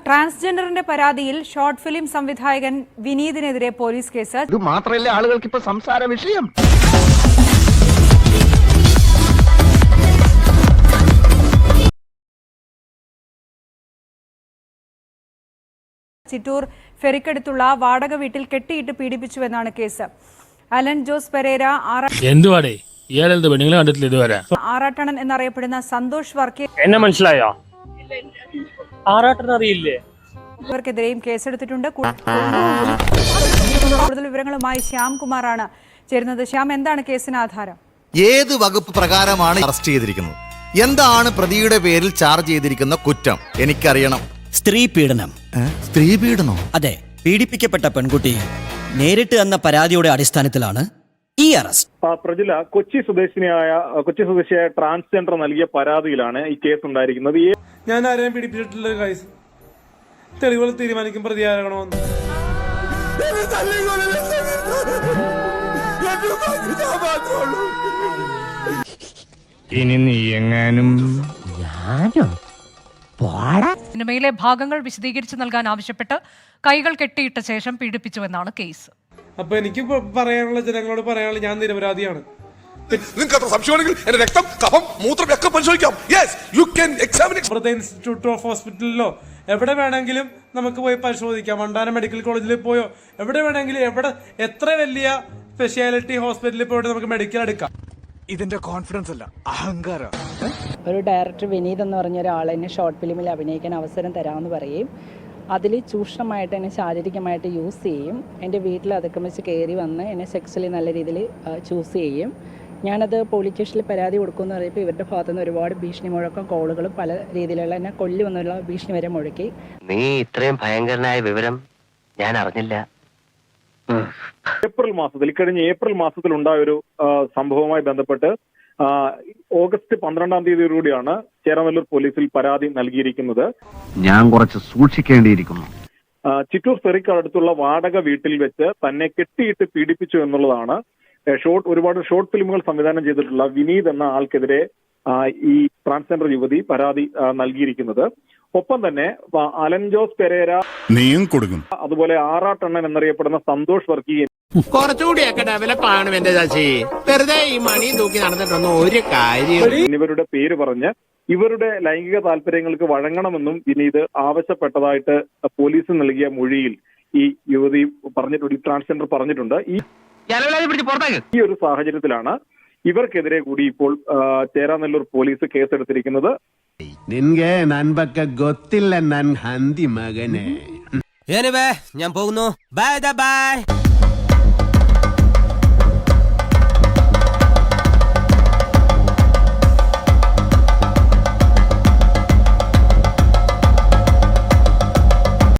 ട്രാൻസ്ജെൻഡറിന്റെ പരാതിയിൽ short film സംവിധായകൻ വിനീതിനെതിരെ police case. ഇത് മാത്രമല്ല ആളുകൾക്ക് ഇപ്പൊ സംസാര വിഷയം. ചിറ്റൂർ ഫെറിക്കടുത്തുള്ള വാടക വീട്ടിൽ കെട്ടിയിട്ട് പീഡിപ്പിച്ചുവെന്നാണ് കേസ്. അലൻ ജോസ് പെരേര ആറാട്ടണൻ എന്നറിയപ്പെടുന്ന സന്തോഷ് വർക്കി എന്നെ മനസ്സിലായോ? ആറാട്ടൻ അറിയില്ലേ? ഇവർക്കെതിരെയും കേസെടുത്തിട്ടുണ്ട്. കൂടുതൽ വിവരങ്ങളുമായി ശ്യാംകുമാറാണ് ചേരുന്നത്. ശ്യാം, എന്താണ് കേസിന് ആധാരം? ഏത് വകുപ്പ് പ്രകാരമാണ് അറസ്റ്റ് ചെയ്തിരിക്കുന്നത്? എന്താണ് പ്രതിയുടെ പേരിൽ ചാർജ് ചെയ്തിരിക്കുന്ന കുറ്റം? എനിക്കറിയണം. സ്ത്രീ പീഡനം. സ്ത്രീ പീഡനോ? അതെ, പീഡിപ്പിക്കപ്പെട്ട പെൺകുട്ടി നേരിട്ട് തന്ന പരാതിയുടെ അടിസ്ഥാനത്തിലാണ് ഈ അറസ്റ്റ്. പ്രജില കൊച്ചി സ്വദേശിയായ ട്രാൻസ്ജെൻഡർ നൽകിയ പരാതിയിലാണ് ഈ കേസ് ഉണ്ടായിരിക്കുന്നത്. ഞാൻ ആരെയും പീഡിപ്പിച്ചിട്ടില്ല. ഗൈസ്, തെളിവുകൾ തീരുമാനിക്കും പ്രതിയാകണമെന്ന്. ഇനി നീ എങ്ങാനും സിനിമയിലെ ഭാഗങ്ങൾ വിശദീകരിച്ച് നൽകാൻ ആവശ്യപ്പെട്ട് കൈകൾ കെട്ടിയിട്ട ശേഷം പീഡിപ്പിച്ചുവെന്നാണ് കേസ്. അപ്പൊ എനിക്ക് പറയാനുള്ള ജനങ്ങളോട് പറയാനുള്ള, ഞാൻ നിരപരാധിയാണ്. ഇൻസ്റ്റിറ്റ്യൂട്ട് ഓഫ് ഹോസ്പിറ്റലിലോ എവിടെ വേണമെങ്കിലും നമുക്ക് പോയി പരിശോധിക്കാം. വണ്ടാനം മെഡിക്കൽ കോളേജിൽ പോയോ എവിടെ വേണമെങ്കിലും, എത്ര വലിയ സ്പെഷ്യാലിറ്റി ഹോസ്പിറ്റലിൽ പോയിട്ട് നമുക്ക് മെഡിക്കൽ എടുക്കാം. ഇതിന്റെ കോൺഫിഡൻസ് അല്ല, അഹങ്കാരം. ഒരു ഡയറക്ടർ വിനീത് എന്ന് പറഞ്ഞ ഒരാൾ എന്നെ ഷോർട്ട് ഫിലിമിൽ അഭിനയിക്കാൻ അവസരം തരാമെന്ന് പറയുകയും അതിൽ ചൂഷണമായിട്ട് എന്നെ ശാരീരികമായിട്ട് യൂസ് ചെയ്യും. എൻ്റെ വീട്ടിൽ അതിക്രമിച്ച് കയറി വന്ന് എന്നെ സെക്സ്വലി നല്ല രീതിയിൽ ചൂസ് ചെയ്യും. ഞാനത് പോലീസ് സ്റ്റേഷനിൽ പരാതി കൊടുക്കുമെന്ന് പറയുമ്പോൾ ഇവരുടെ ഭാഗത്തുനിന്ന് ഒരുപാട് ഭീഷണി മുഴക്കം, കോളുകളും പല രീതിയിലുള്ള എന്നെ കൊല്ലുമെന്നുള്ള ഭീഷണി വരെ മുഴക്കി. നീ ഇത്രയും ഭയങ്കരനായ വിവരം ഞാൻ അറിഞ്ഞില്ല. ഇക്കഴിഞ്ഞ ഏപ്രിൽ മാസത്തിൽ ഉണ്ടായ ഒരു സംഭവവുമായി ബന്ധപ്പെട്ട് ഓഗസ്റ്റ് 12-ാം തീയതിയോടുകൂടിയാണ് ചേരാനല്ലൂർ പോലീസിൽ പരാതി നൽകിയിരിക്കുന്നത്. ഞാൻ കുറച്ച് സൂക്ഷിക്കേണ്ടിയിരിക്കുന്നു. ചിറ്റൂർ ഫെറിക്കടുത്തുള്ള വാടക വീട്ടിൽ വെച്ച് തന്നെ കെട്ടിയിട്ട് പീഡിപ്പിച്ചു എന്നുള്ളതാണ് ഒരുപാട് ഷോർട്ട് ഫിലിമുകൾ സംവിധാനം ചെയ്തിട്ടുള്ള വിനീത് എന്ന ആൾക്കെതിരെ ഈ ട്രാൻസ്ജെൻഡർ യുവതി പരാതി നൽകിയിരിക്കുന്നത്. ഒപ്പം തന്നെ അലൻ ജോസ് പെരേര, നീയും കൊടുക്കും, അതുപോലെ ആറാട്ടണ്ണൻ എന്നറിയപ്പെടുന്ന സന്തോഷ് വർക്കി കുറച്ചുകൂടിയൊക്കെ ഡെവലപ്പാണ് എന്റെ ചാച്ചി. വെറുതെ ഈ മണി തൂക്കി നടന്നിട്ടൊന്നും ഒരു കാര്യം. എന്നിവരുടെ പേര് പറഞ്ഞ് ഇവരുടെ ലൈംഗിക താല്പര്യങ്ങൾക്ക് വഴങ്ങണമെന്നും വിനീത് ആവശ്യപ്പെട്ടതായിട്ട് പോലീസ് നൽകിയ മൊഴിയിൽ ഈ യുവതി പറഞ്ഞിട്ടുണ്ട്, ട്രാൻസ്ജെൻഡർ പറഞ്ഞിട്ടുണ്ട്. ഈ ഒരു സാഹചര്യത്തിലാണ് ഇവർക്കെതിരെ കൂടി ഇപ്പോൾ ചേരാനല്ലൂർ പോലീസ് കേസെടുത്തിരിക്കുന്നത്. നിൻಗೆ ನನ್ ಬಗ್ಗೆ ಗೊತ್ತಿಲ್ಲ ನನ್ ಹಂದಿ ಮಗನೇ. ഞാൻ പോകുന്നു. Bye bye.